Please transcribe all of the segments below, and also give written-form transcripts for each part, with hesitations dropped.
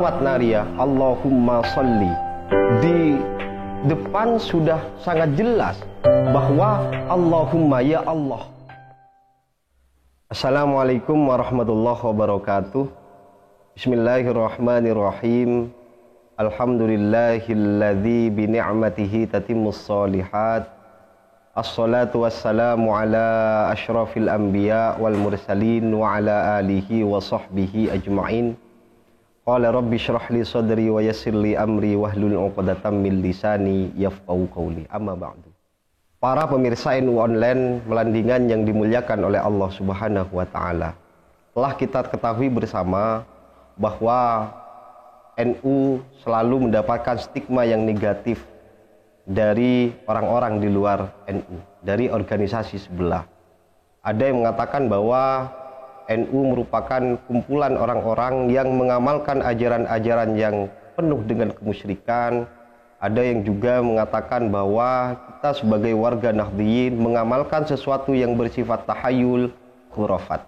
Sholawat nariyah Allahumma sholli, di depan sudah sangat jelas bahwa Allahumma, ya Allah. Assalamualaikum warahmatullahi wabarakatuh. Bismillahirrahmanirrahim. Alhamdulillahilladzi bini'matihi tatimmus shalihat. Assalatu wassalamu ala asyrafil anbiya wal mursalin wa ala alihi wa sahbihi ajma'in. Qala rabbi syrah li sadri wa yassir li amri wahlul 'uqdatam min lisani yafqahu qawli. Amma ba'du. Para pemirsa NU Online Melandingan yang dimuliakan oleh Allah Subhanahu wa taala. Telah kita ketahui bersama bahwa NU selalu mendapatkan stigma yang negatif dari orang-orang di luar NU, dari organisasi sebelah. Ada yang mengatakan bahwa NU merupakan kumpulan orang-orang yang mengamalkan ajaran-ajaran yang penuh dengan kemusyrikan. Ada yang juga mengatakan bahwa kita sebagai warga Nahdliyin mengamalkan sesuatu yang bersifat tahayul, khurafat.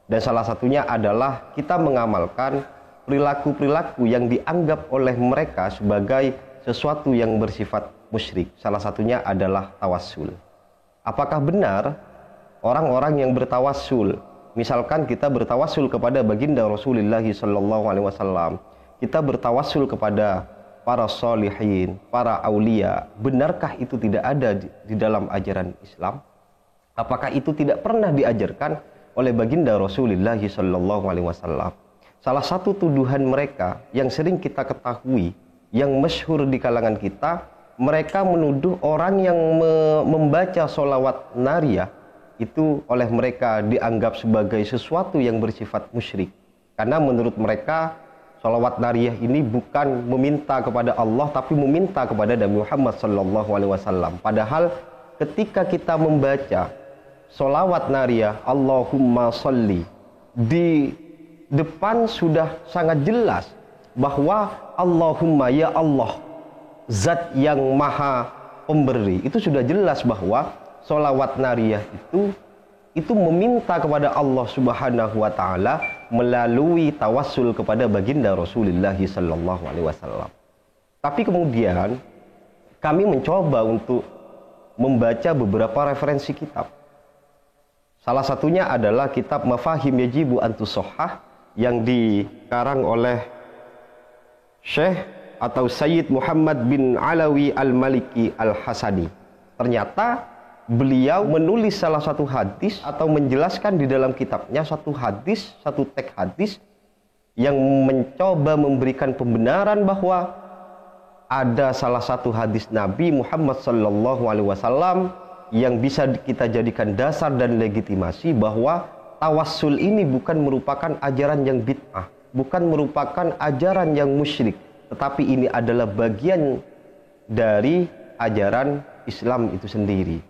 Dan salah satunya adalah kita mengamalkan perilaku-perilaku yang dianggap oleh mereka sebagai sesuatu yang bersifat musyrik. Salah satunya adalah tawassul. Apakah benar orang-orang yang bertawassul, misalkan kita bertawassul kepada baginda Rasulullah SAW, kita bertawassul kepada para sholihin, para aulia, benarkah itu tidak ada di dalam ajaran Islam? Apakah itu tidak pernah diajarkan oleh baginda Rasulullah SAW? Salah satu tuduhan mereka yang sering kita ketahui, yang masyhur di kalangan kita, mereka menuduh orang yang membaca sholawat nariyah itu oleh mereka dianggap sebagai sesuatu yang bersifat musyrik. Karena menurut mereka sholawat nariyah ini bukan meminta kepada Allah, tapi meminta kepada Nabi Muhammad SAW. Padahal ketika kita membaca sholawat nariyah Allahumma sholli, di depan sudah sangat jelas bahwa Allahumma, ya Allah, Zat yang maha pemberi. Itu sudah jelas bahwa sholawat nariyah itu meminta kepada Allah Subhanahu wa taala melalui tawassul kepada baginda Rasulullah SAW. Tapi kemudian kami mencoba untuk membaca beberapa referensi kitab. Salah satunya adalah kitab Mafahim Yajibu Antusohah yang dikarang oleh Syekh atau Sayyid Muhammad bin Alawi Al-Maliki Al-Hasani. Ternyata beliau menulis salah satu hadis atau menjelaskan di dalam kitabnya satu hadis, satu teks hadis yang mencoba memberikan pembenaran bahwa ada salah satu hadis Nabi Muhammad SAW yang bisa kita jadikan dasar dan legitimasi bahwa tawassul ini bukan merupakan ajaran yang bid'ah, bukan merupakan ajaran yang musyrik, tetapi ini adalah bagian dari ajaran Islam itu sendiri.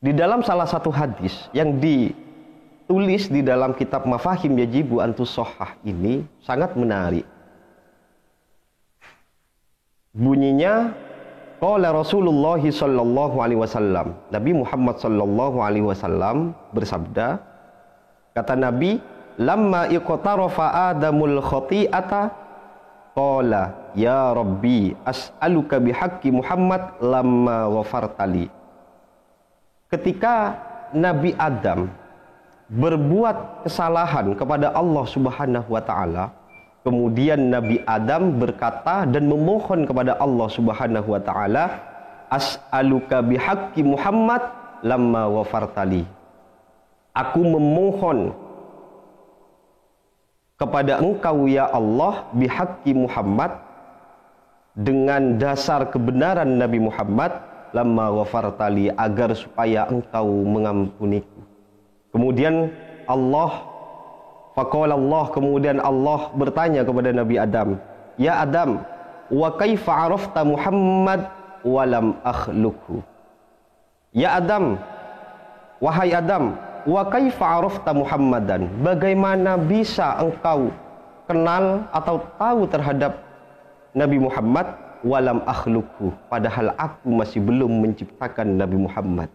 Di dalam salah satu hadis yang ditulis di dalam kitab Mafahim Yajibu Antusohah ini sangat menarik. Bunyinya, qala Rasulullah sallallahu alaihi wasallam. Nabi Muhammad sallallahu alaihi wasallam bersabda, kata Nabi, lamma iqtarafa adamul khati'ata qala ya Rabbi as'aluka bihaqqi Muhammad lamma ghafartali. Ketika Nabi Adam berbuat kesalahan kepada Allah Subhanahu wa taala, kemudian Nabi Adam berkata dan memohon kepada Allah Subhanahu wa taala, as'aluka bihaqqi Muhammad lamma ghafartali. Aku memohon kepada Engkau ya Allah bihaqqi Muhammad, dengan dasar kebenaran Nabi Muhammad, lamma ghafartali, agar supaya Engkau mengampuniku. Kemudian kemudian Allah bertanya kepada Nabi Adam, ya Adam, wa kaifa arafta Muhammad wa lam akhluqhu. Ya Adam, wahai Adam, wa kaifa arafta Muhammadan, bagaimana bisa engkau kenal atau tahu terhadap Nabi Muhammad, walam akhluqhu, padahal aku masih belum menciptakan Nabi Muhammad.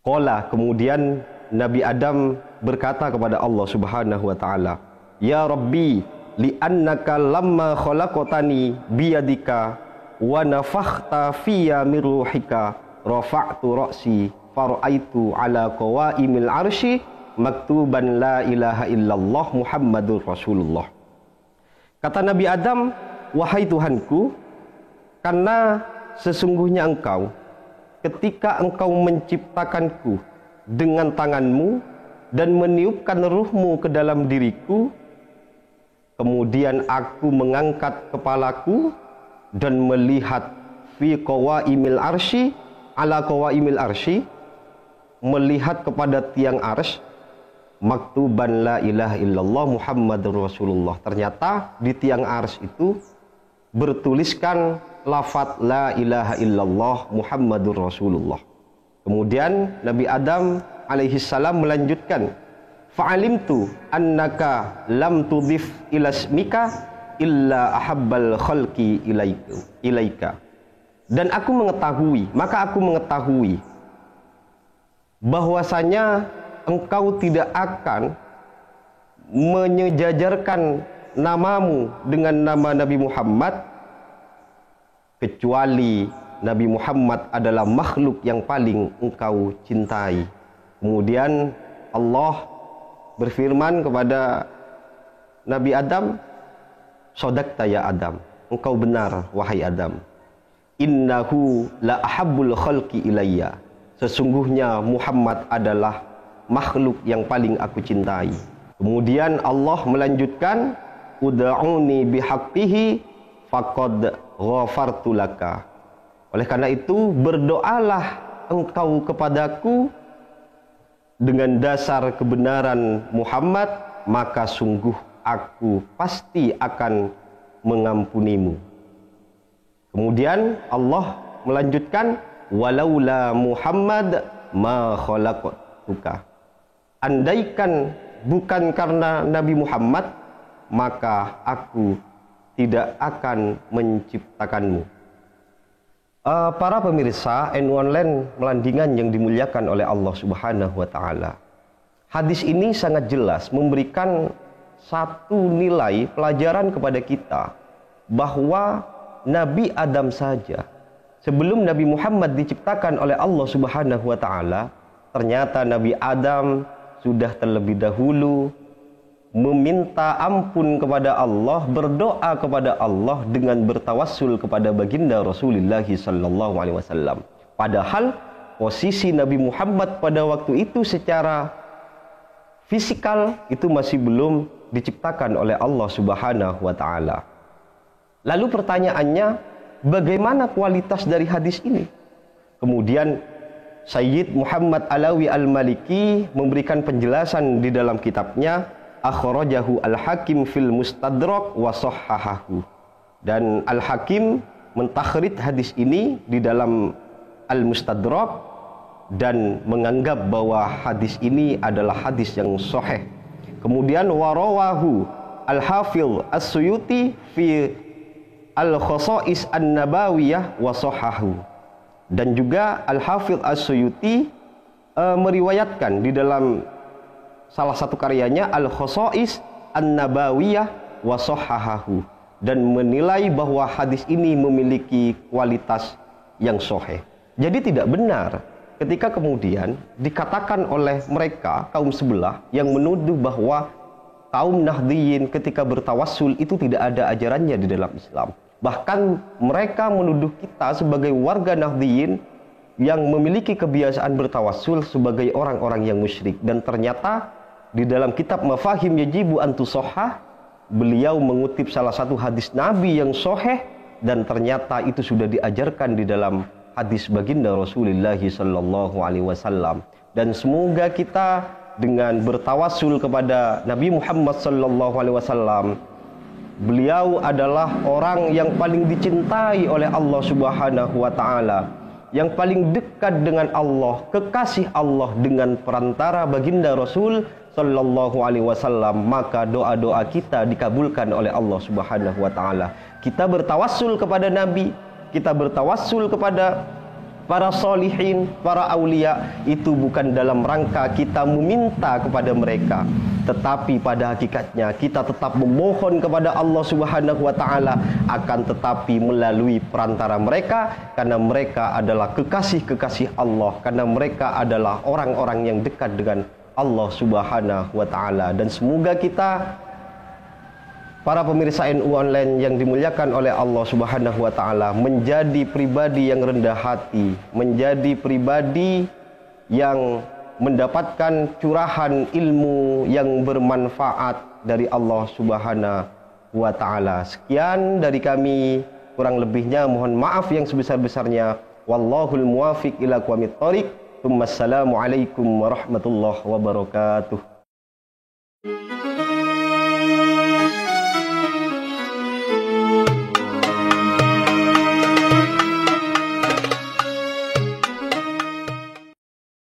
Qala, kemudian Nabi Adam berkata kepada Allah Subhanahu wa taala, ya Rabbi li'annaka lamma khalaqtani biyadika wa nafakhta fiyya min ruhika rafa'tu ra'si fara'aitu ala qawaimil arsy maktuban la ilaha illallah Muhammadur Rasulullah. Kata Nabi Adam, wahai Tuhanku, karena sesungguhnya engkau ketika engkau menciptakanku dengan tanganmu dan meniupkan ruhmu ke dalam diriku, kemudian aku mengangkat kepalaku dan melihat fi qawaimil arsy, ala qawaimil arsy, melihat kepada tiang arsy, maktuban la ilaha illallah Muhammadur Rasulullah. Ternyata di tiang arsy itu bertuliskan lafaz la ilaha illallah Muhammadur Rasulullah. Kemudian Nabi Adam alaihi salam melanjutkan, fa'alimtu annaka lam tudhif ila ismika illa ahabbal khalqi ilaika. Dan aku mengetahui, maka aku mengetahui bahwasanya engkau tidak akan menyejajarkan namamu dengan nama Nabi Muhammad kecuali Nabi Muhammad adalah makhluk yang paling engkau cintai. Kemudian Allah berfirman kepada Nabi Adam, "Shadaqta ya Adam, engkau benar wahai Adam. Innahu la ahabbul khalqi ilayya. Sesungguhnya Muhammad adalah makhluk yang paling aku cintai." Kemudian Allah melanjutkan, "Ud'uni bihaqqihi faqad ghafartu laka." Oleh karena itu, berdoalah engkau kepadaku dengan dasar kebenaran Muhammad, maka sungguh aku pasti akan mengampunimu. Kemudian Allah melanjutkan, walaula Muhammad ma khalaqtuka. Andaikan bukan karena Nabi Muhammad, maka aku tidak akan menciptakanmu. Para pemirsa N1 Melandingan yang dimuliakan oleh Allah Subhanahu wa taala. Hadis ini sangat jelas memberikan satu nilai pelajaran kepada kita bahwa Nabi Adam saja sebelum Nabi Muhammad diciptakan oleh Allah Subhanahu wa taala, ternyata Nabi Adam sudah terlebih dahulu meminta ampun kepada Allah, berdoa kepada Allah dengan bertawassul kepada baginda Rasulullah sallallahu alaihi wasallam. Padahal posisi Nabi Muhammad pada waktu itu secara fisikal itu masih belum diciptakan oleh Allah Subhanahu wa taala. Lalu pertanyaannya, bagaimana kualitas dari hadis ini? Kemudian Sayyid Muhammad Alawi Al-Maliki memberikan penjelasan di dalam kitabnya Akhrajahu Al-Hakim fil Mustadrak wa Sahhahahu. Dan Al-Hakim mentakhrid hadis ini di dalam Al-Mustadrak dan menganggap bahwa hadis ini adalah hadis yang sahih. Kemudian warawahu Al-Hafidh As-Suyuti fi Al-Khasa'is An-Nabawiyah wa Sahhahu. Dan juga Al-Hafidh As-Suyuti meriwayatkan di dalam salah satu karyanya Al-Khasa'is An-Nabawiyah wa Sahhahahu dan menilai bahwa hadis ini memiliki kualitas yang sahih. Jadi tidak benar ketika kemudian dikatakan oleh mereka kaum sebelah yang menuduh bahwa kaum Nahdliyin ketika bertawassul itu tidak ada ajarannya di dalam Islam. Bahkan mereka menuduh kita sebagai warga Nahdliyin yang memiliki kebiasaan bertawassul sebagai orang-orang yang musyrik. Dan ternyata di dalam kitab Mafahim Yajibu Antusahhah, beliau mengutip salah satu hadis Nabi yang sahih dan ternyata itu sudah diajarkan di dalam hadis baginda Rasulullah sallallahu alaihi wasallam. Dan semoga kita dengan bertawassul kepada Nabi Muhammad sallallahu alaihi wasallam, beliau adalah orang yang paling dicintai oleh Allah Subhanahu wa taala, yang paling dekat dengan Allah, kekasih Allah dengan perantara baginda Rasul sallallahu alaihi wasallam, maka doa-doa kita dikabulkan oleh Allah Subhanahu wa taala. Kita bertawassul kepada Nabi, kita bertawassul kepada para solihin, para aulia, itu bukan dalam rangka kita meminta kepada mereka, tetapi pada hakikatnya kita tetap memohon kepada Allah Subhanahu wa taala, akan tetapi melalui perantara mereka, karena mereka adalah kekasih-kekasih Allah, karena mereka adalah orang-orang yang dekat dengan Allah Subhanahu wa taala. Dan semoga kita para pemirsa NU Online yang dimuliakan oleh Allah Subhanahu wa taala menjadi pribadi yang rendah hati, menjadi pribadi yang mendapatkan curahan ilmu yang bermanfaat dari Allah Subhanahu wa taala. Sekian dari kami, kurang lebihnya mohon maaf yang sebesar-besarnya. Wallahul muwafiq ila aqwamit thoriq. Wassalamualaikum warahmatullahi wabarakatuh.